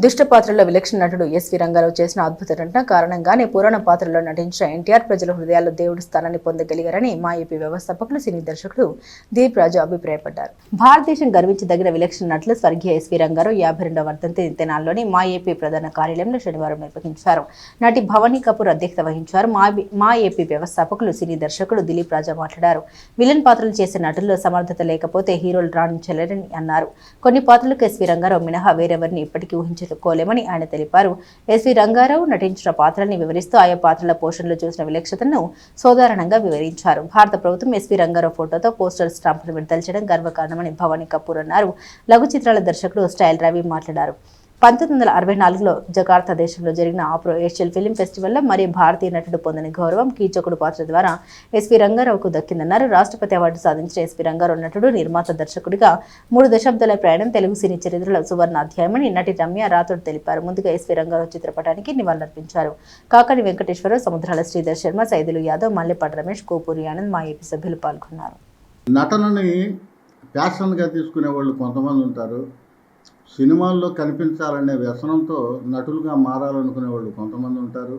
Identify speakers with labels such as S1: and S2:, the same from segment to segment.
S1: దుష్ట పాత్రలో విలక్షణ నటుడు ఎస్వి రంగారావు చేసిన అద్భుత నటన కారణంగానే పురాణ పాత్రలో నటించిన ఎన్టీఆర్ ప్రజల హృదయాల్లో దేవుడి స్థానాన్ని పొందగలిగారని మా ఏపీ వ్యవస్థాపకులు సినీ దర్శకుడు దీప్ రాజు అభిప్రాయపడ్డారు. భారతదేశం గర్వించదగిన విలక్షణ నటులు స్వర్గీయ ఎస్వి రంగారావు 52వ వర్ధంతి తెనాల్లోని మా ఏపీ ప్రధాన కార్యాలయంలో శనివారం నిర్వహించారు. నటి భవానీ కపూర్ అధ్యక్షత వహించారు. మా ఏపీ వ్యవస్థాపకులు సినీ దర్శకుడు దిలీప్ రాజా మాట్లాడారు. విలన్ పాత్రలు చేసే నటుల్లో సమర్థత లేకపోతే హీరోలు రాణించలేరని అన్నారు. కొన్ని పాత్రలకు ఎస్వి రంగారావు మినహా వేరెవరిని ఇప్పటికీ ఊహించుకోలేమని ఆయన తెలిపారు. ఎస్వి రంగారావు నటించిన పాత్రల్ని వివరిస్తూ ఆయా పాత్రల పోషణలో చూసిన విలక్షణతను సాధారణంగా వివరించారు. భారత ప్రభుత్వం ఎస్వి రంగారావు ఫోటోతో పోస్టర్ స్టాంపును విడుదల చేయడం గర్వకారణమని భవానీ కపూర్ అన్నారు. లఘు చిత్రాల దర్శకుడు స్టైల్ రవి మాట్లాడారు. 1964లో జకార్తా దేశంలో జరిగిన ఆఫ్రో ఏషియన్ ఫిలిం ఫెస్టివల్లో మరి భారతీయ నటుడు పొందని గౌరవం కీచకుడు పాత్ర ద్వారా ఎస్వి రంగారావుకు దక్కిందన్నారు. రాష్ట్రపతి అవార్డు సాధించిన ఎస్వి రంగారావు నటుడు, నిర్మాత, దర్శకుడిగా 3 దశాబ్దాల ప్రయాణం తెలుగు సినీ చరిత్రలో సువర్ణ అధ్యాయమని నటి రమ్య రాథోడ్ తెలిపారు. ముందుగా ఎస్వి రంగారావు చిత్రపటానికి నివాళులర్పించారు. కాకాని వెంకటేశ్వరరావు, సముద్రాల శ్రీధర్ శర్మ, సైదులు యాదవ్, మల్లెపాటి రమేష్, కోపూరి ఆనంద్, మా ఏపీ సభ్యులు పాల్గొన్నారు.
S2: నటనని ప్యాషన్గా తీసుకునే వాళ్ళు కొంతమంది ఉంటారు. సినిమాల్లో కనిపించాలనే వ్యసనంతో నటులుగా మారాలనుకునే వాళ్ళు కొంతమంది ఉంటారు.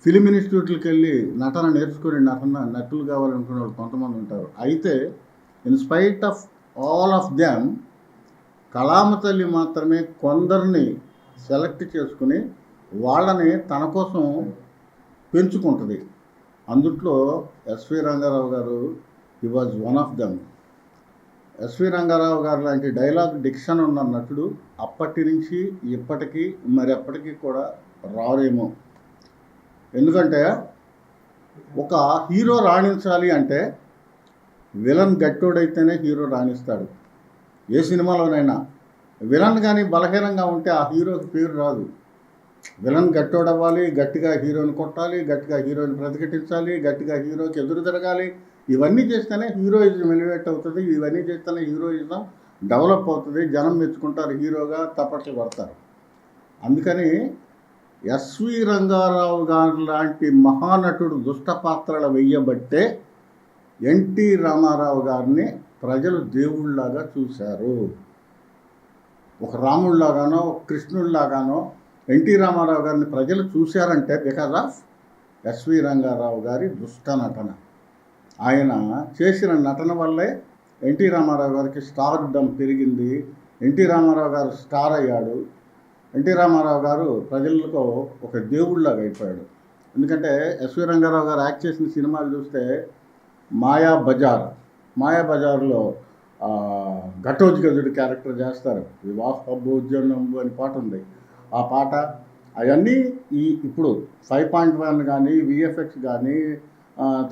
S2: ఫిలిం ఇన్స్టిట్యూట్లకు వెళ్ళి నటన నేర్చుకుని నటులు కావాలనుకునే వాళ్ళు కొంతమంది ఉంటారు. అయితే in spite of all of them కళామ తల్లి మాత్రమే కొందరిని సెలెక్ట్ చేసుకుని వాళ్ళని తన కోసం పెంచుకుంటుంది. అందుట్లో ఎస్వి రంగారావు గారు he was one of them. S V Ranga Rao గారు లాంటి డైలాగ్ డిక్షన్ ఉన్న నటుడు అప్పటి నుంచి ఇప్పటికీ ఎప్పటికీ కూడా రారేమో. ఎందుకంటే ఒక హీరో రాణించాలి అంటే విలన్ గట్టోడైతేనే హీరో రాణిస్తాడు. ఏ సినిమాలోనైనా విలన్ కానీ బలహీనంగా ఉంటే ఆ హీరోకి పేరు రాదు. విలన్ గట్టోడవ్వాలి, గట్టిగా హీరోని కొట్టాలి, గట్టిగా హీరోని ప్రతిఘటించాలి, గట్టిగా హీరోకి ఎదురు తిరగాలి. ఇవన్నీ చేస్తేనే హీరోయిజం ఎలివేట్ అవుతుంది. ఇవన్నీ చేస్తేనే హీరోయిజం డెవలప్ అవుతుంది. జనం మెచ్చుకుంటారు, హీరోగా తప్పట్లు పడతారు. అందుకని ఎస్వి రంగారావు గారు లాంటి మహానటుడు దుష్ట పాత్రలు వెయ్యబట్టే ఎన్టీ రామారావు గారిని ప్రజలు దేవుళ్ళలాగా చూశారు. ఒక రాముళ్లాగానో కృష్ణుళ్లాగానో ఎన్టీ రామారావు గారిని ప్రజలు చూశారంటే బికాజ్ ఆఫ్ ఎస్వి రంగారావు గారి దుష్ట నటన. ఆయన చేసిన నటన వల్లే ఎన్టీ రామారావు గారికి స్టార్డమ్ పెరిగింది. ఎన్టీ రామారావు గారు స్టార్ అయ్యాడు. ఎన్టీ రామారావు గారు ప్రజలకు ఒక దేవుళ్ళలాగా అయిపోయాడు. ఎందుకంటే ఎస్వి రంగారావు గారు యాక్ట్ చేసిన సినిమాలు చూస్తే మాయాబజార్లో ఘటోత్కచుడి క్యారెక్టర్ చేస్తారు. వివాహ భోజనం అని పాట ఉంది. ఆ పాట అవన్నీ ఇప్పుడు 5.1 కానీ, విఎఫ్ఎక్స్ కానీ,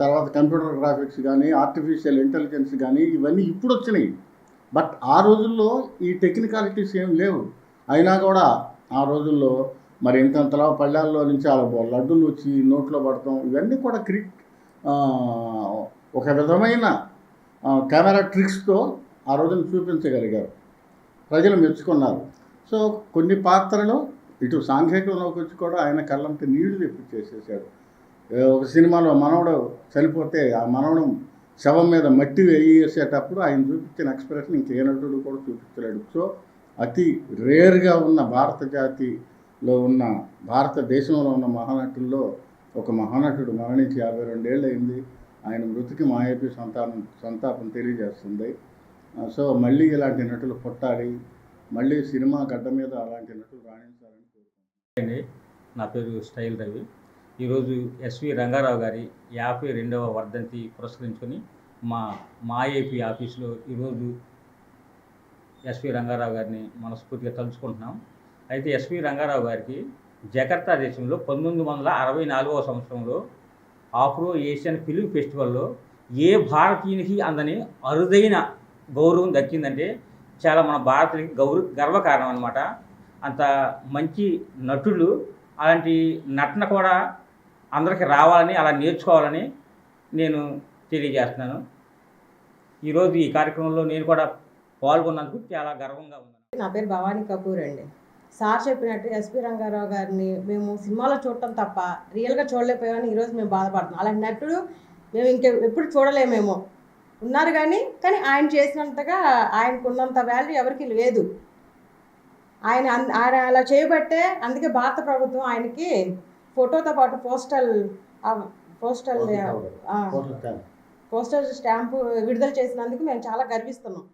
S2: తర్వాత కంప్యూటర్ గ్రాఫిక్స్ కానీ, ఆర్టిఫిషియల్ ఇంటెలిజెన్స్ కానీ ఇవన్నీ ఇప్పుడు వచ్చినాయి. బట్ ఆ రోజుల్లో ఈ టెక్నికాలిటీస్ ఏం లేవు. అయినా కూడా ఆ రోజుల్లో మరి ఇంతంతలా పళ్ళాల్లో నుంచి లడ్డూలు వచ్చి నోట్లో పడతాం, ఇవన్నీ కూడా ఒక విధమైన కెమెరా ట్రిక్స్తో ఆ రోజున చూపించగలిగారు. ప్రజలు మెచ్చుకున్నారు. సో కొన్ని పాత్రలు ఇటు సాంఘికంలోకి వచ్చి కూడా ఆయన కళ్ళంత నీళ్లు తెప్పించేసేసాడు. ఒక సినిమాలో మనవడు చనిపోతే ఆ మనవడు శవం మీద మట్టి వేసేటప్పుడు ఆయన చూపించిన ఎక్స్ప్రెషన్ ఇంకే నటుడు కూడా చూపించలేడు. సో అతి రేర్గా ఉన్న భారతదేశంలో ఉన్న మహానటుల్లో ఒక మహానటుడు మరణించి 52 ఏళ్ళు అయింది. ఆయన మృతికి మా ఏపీ సంతాపం తెలియజేస్తుంది. సో మళ్ళీ ఇలాంటి నటులు పుట్టాలి, మళ్ళీ సినిమా గడ్డ మీద అలాంటి నటులు రాణించాలని కోరుకుంటున్నాను.
S3: నా పేరు స్టైల్ రవి. ఈరోజు ఎస్వి రంగారావు గారి 52వ వర్ధంతి పురస్కరించుకొని మా ఏపీ ఆఫీసులో ఈరోజు ఎస్వి రంగారావు గారిని మనస్ఫూర్తిగా తలుచుకుంటున్నాం. అయితే ఎస్వి రంగారావు గారికి జకార్తా దేశంలో 1964వ సంవత్సరంలో ఆఫ్రో ఏషియన్ ఫిలిం ఫెస్టివల్లో ఏ భారతీయునికి అందని అరుదైన గౌరవం దక్కిందంటే చాలా మన భారతీయులకి గర్వకారణం అనమాట. అంత మంచి నటులు, అలాంటి నటన కూడా అందరికీ రావాలని, అలా నేర్చుకోవాలని నేను తెలియజేస్తున్నాను. ఈరోజు ఈ కార్యక్రమంలో నేను కూడా పాల్గొన్నందుకు చాలా గర్వంగా ఉంది.
S4: నా పేరు భవానీ కపూర్ అండి. సార్ చెప్పినట్టు ఎస్వి రంగారావు గారిని మేము సినిమాలో చూడటం తప్ప రియల్గా చూడలేకపోయామని ఈరోజు మేము బాధపడుతున్నాం. అలాంటి నటుడు మేము ఎప్పుడు చూడలేమేమో. ఉన్నారు కానీ ఆయన చేసినంతగా ఆయనకున్నంత వాల్యూ ఎవరికి లేదు. ఆయన అలా చేయబట్టే అందుకే భారత ప్రభుత్వం ఆయనకి ఫోటోతో పాటు పోస్టల్ స్టాంపు విడుదల చేసినందుకు మేము చాలా గర్విస్తున్నాం.